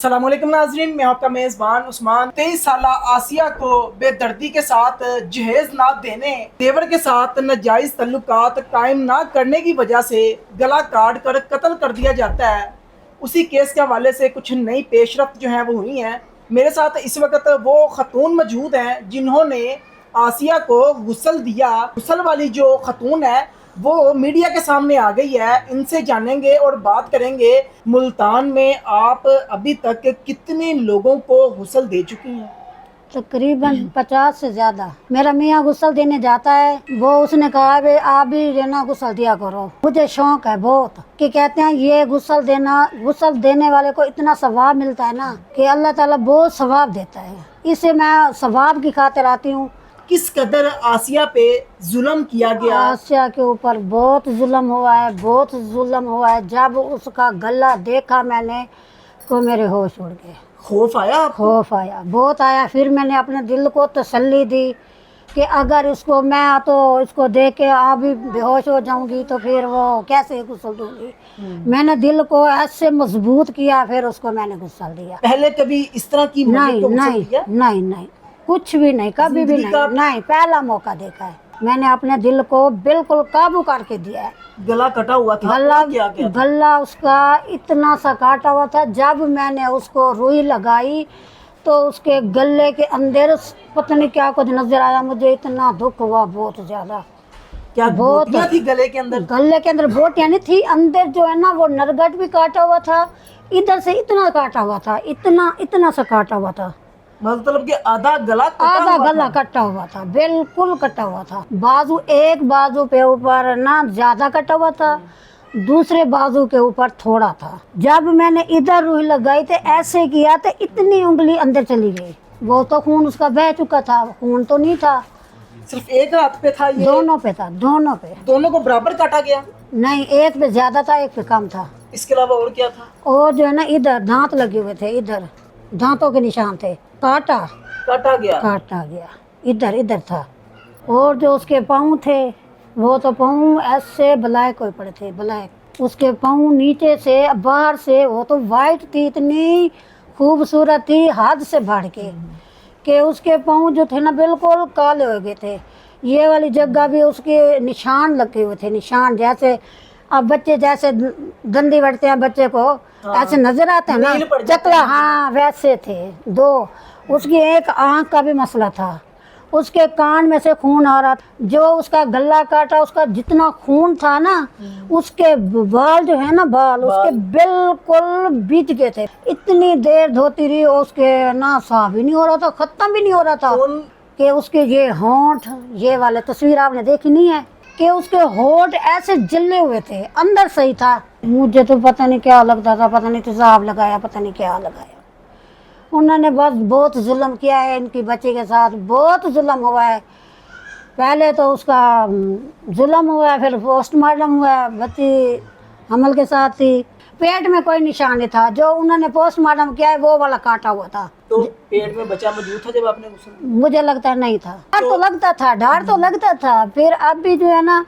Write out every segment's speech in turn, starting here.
السلام علیکم ناظرین، میں آپ کا میزبان عثمان 23 سالہ آسیہ کو بے دردی کے ساتھ جہیز نہ دینے، دیور کے ساتھ ناجائز تعلقات قائم نہ کرنے کی وجہ سے گلا کاٹ کر قتل کر دیا جاتا ہے۔ اسی کیس کے حوالے سے کچھ نئی پیش رفت جو ہیں وہ ہوئی ہیں۔ میرے ساتھ اس وقت وہ خاتون موجود ہیں جنہوں نے آسیہ کو غسل دیا۔ غسل والی جو خاتون ہے وہ میڈیا کے سامنے آ گئی ہے، ان سے جانیں گے اور بات کریں گے ملتان میں آپ ابھی تک کتنے لوگوں کو غسل دے چکی ہیں؟ تقریباً 50 سے زیادہ۔ میرا میاں غسل دینے جاتا ہے، وہ اس نے کہا کہ آپ بھی رینا غسل دیا کرو۔ مجھے شوق ہے بہت کہ کہتے ہیں یہ غسل دینے والے کو اتنا ثواب ملتا ہے نا کہ اللہ تعالیٰ بہت ثواب دیتا ہے، اسے میں ثواب کی خاطر آتی ہوں۔ کس قدر آسیہ پہ ظلم کیا گیا؟ آسیہ کے اوپر بہت ظلم ہوا ہے، بہت ظلم ہوا ہے۔ جب اس کا گلا دیکھا میں نے تو میرے ہوش اڑ گئے۔ خوف آیا آپ کو؟ خوف آیا، بہت آیا۔ پھر میں نے اپنے دل کو تسلی دی کہ اگر اس کو دیکھ کے آپ بھی بے ہوش ہو جاؤں گی تو پھر وہ کیسے غسل دوں گی۔ میں نے دل کو ایسے مضبوط کیا، پھر اس کو میں نے غسل دیا۔ پہلے کبھی اس طرح کی میت کو غسل دیا؟ نہیں، کچھ بھی نہیں، کبھی بھی نہیں، پہلا موقع دیکھا ہے۔ میں نے اپنے دل کو بالکل قابو کر کے دیا ہے۔ گلا کٹا ہوا تھا؟ گلا اس کا اتنا سا کاٹا ہوا تھا، جب میں نے اس کو روئی لگائی تو اس کے گلے کے اندر پتہ نہیں کیا کچھ نظر آیا، مجھے اتنا دکھ ہوا بہت زیادہ۔ کیا بوٹیاں تھی گلے کے اندر؟ گلے کے اندر بوٹیاں نہیں تھی، اندر جو ہے نا وہ نرگٹ بھی کاٹا ہوا تھا، ادھر سے اتنا کاٹا ہوا تھا، اتنا سا کاٹا ہوا تھا۔ مطلب کہ آدھا گلا کٹا ہوا تھا، بالکل کٹا ہوا تھا۔ ایک بازو پہ اوپر نہ زیادہ کٹا ہوا تھا، دوسرے بازو کے اوپر تھوڑا تھا۔ جب میں نے ادھر روئی لگائی تو ایسے کیا تو اتنی انگلی اندر چلی گئی۔ وہ تو خون اس کا بہہ چکا تھا، خون تو نہیں تھا۔ صرف ایک ہاتھ پہ تھا؟ دونوں پہ تھا، دونوں پہ۔ دونوں کو برابر کاٹا گیا؟ نہیں، ایک پہ زیادہ تھا، ایک پہ کم تھا۔ اس کے علاوہ اور کیا تھا؟ اور جو ہے نا ادھر دانت لگے ہوئے تھے، ادھر دانتوں کے نشان تھے۔ کاٹا گیا ادھر تھا۔ اور جو اس کے پاؤں تھے وہ تو پاؤں ایسے بلیک ہوئے پڑے تھے، بلیک۔ اس کے پاؤں نیچے سے باہر سے وہ تو وائٹ تھی، اتنی خوبصورت تھی حد سے بڑھ کے کہ اس کے پاؤں جو تھے نا بالکل کالے ہو گئے تھے۔ یہ والی جگہ بھی اس کے نشان لگے ہوئے تھے، نشان جیسے اب بچے جیسے دندی بڑھتے ہیں بچے کو ایسے نظر آتے ہیں نا چکلا، ہاں ویسے تھے دو۔ اس کی ایک آنکھ کا بھی مسئلہ تھا، اس کے کان میں سے خون آ رہا تھا۔ جو اس کا گلا کاٹا اس کا جتنا خون تھا نا، اس کے بال جو ہے نا اس کے بالکل بج گئے تھے۔ اتنی دیر دھوتی رہی، اس کے نا صاف بھی نہیں ہو رہا تھا، ختم بھی نہیں ہو رہا تھا کہ اس کے یہ ہونٹ، یہ والے تصویر آپ نے دیکھی نہیں ہے کہ اس کے ہونٹ ایسے جلے ہوئے تھے، اندر صحیح تھا۔ مجھے تو پتہ نہیں کیا لگتا تھا، پتہ نہیں تیزاب لگایا، پتہ نہیں کیا لگایا۔ انہوں نے بس بہت ظلم کیا ہے، ان کی بچی کے ساتھ بہت ظلم ہوا ہے۔ پہلے تو اس کا ظلم ہوا ہے، پھر پوسٹ مارٹم ہوا ہے، بچی حمل کے ساتھ تھی، پیٹ میں کوئی نشان نہیں تھا۔ جو انہوں نے پوسٹ مارٹم کیا ہے وہ والا کاٹا ہوا تھا۔ تو پیٹ میں بچہ موجود تھا جب آپ نے غسل؟ مجھے لگتا ہے نہیں تھا، ڈر تو لگتا تھا۔ پھر اب بھی جو ہے نا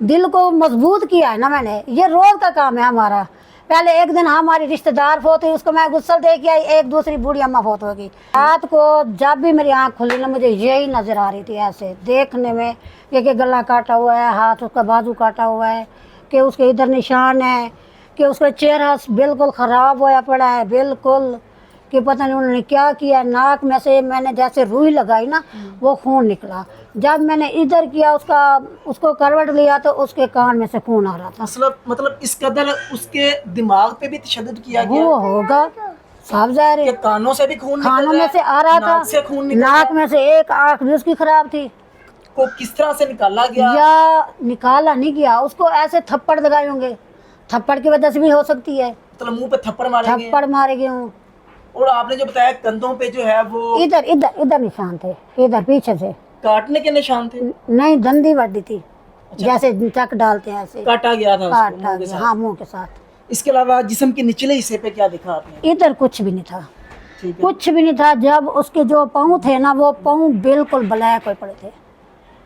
دل کو مضبوط کیا ہے نا میں نے، یہ روز کا کام ہے ہمارا۔ پہلے ایک دن ہماری رشتہ دار فوت ہوئی، اس کو میں غسل دے کے آئی، ایک دوسری بوڑھی اماں فوت ہو گئی۔ رات کو جب بھی میری آنکھ کھلی نا مجھے یہی نظر آ رہی تھی ایسے دیکھنے میں کہ گلا کاٹا ہوا ہے، ہاتھ اس کا بازو کاٹا ہوا ہے، کہ اس کے ادھر نشان ہے، کہ اس کا چہرہ بالکل خراب ہوا پڑا ہے، بالکل کہ پتہ نہیں انہوں نے کیا کیا۔ ناک میں سے میں نے جیسے روئی لگائی نا وہ خون نکلا۔ جب میں نے ادھر کیا اس کو کروٹ لیا تو اس کے کان میں سے خون آ رہا تھا۔ مطلب اس قدر اس کے دماغ پہ بھی تشدد کیا گیا؟ وہ ہوگا، صاف ظاہر ہے۔ کانوں سے بھی خون کانوں میں سے آ رہا تھا، ناک میں سے ایک آنکھ بھی اس کی خراب تھی۔ کو کس طرح سے نکالا گیا؟ یا نکالا نہیں گیا، اس کو ایسے تھپڑ لگائے ہوں گے، تھپڑ کی وجہ سے بھی ہو سکتی ہے۔ مطلب منہ پہ تھپڑ مارے گئے ہوں۔ اور آپ نے جو بتایا کندھوں پہ جو ہے وہ ادھر نشان تھے، ادھر پیچھے سے کاٹنے کے نشان تھے؟ نہیں، دندی بڑی تھی، جیسے چک ڈالتے ہیں ایسے کاٹا گیا تھا ہاں منہ کے ساتھ۔ اس کے علاوہ جسم کے نچلے حصے پہ کیا دکھا آپ نے؟ ادھر کچھ بھی نہیں تھا، کچھ بھی نہیں تھا۔ جب اس کے جو پاؤں تھے نا وہ پاؤں بالکل بلیک ہوئے پڑے تھے،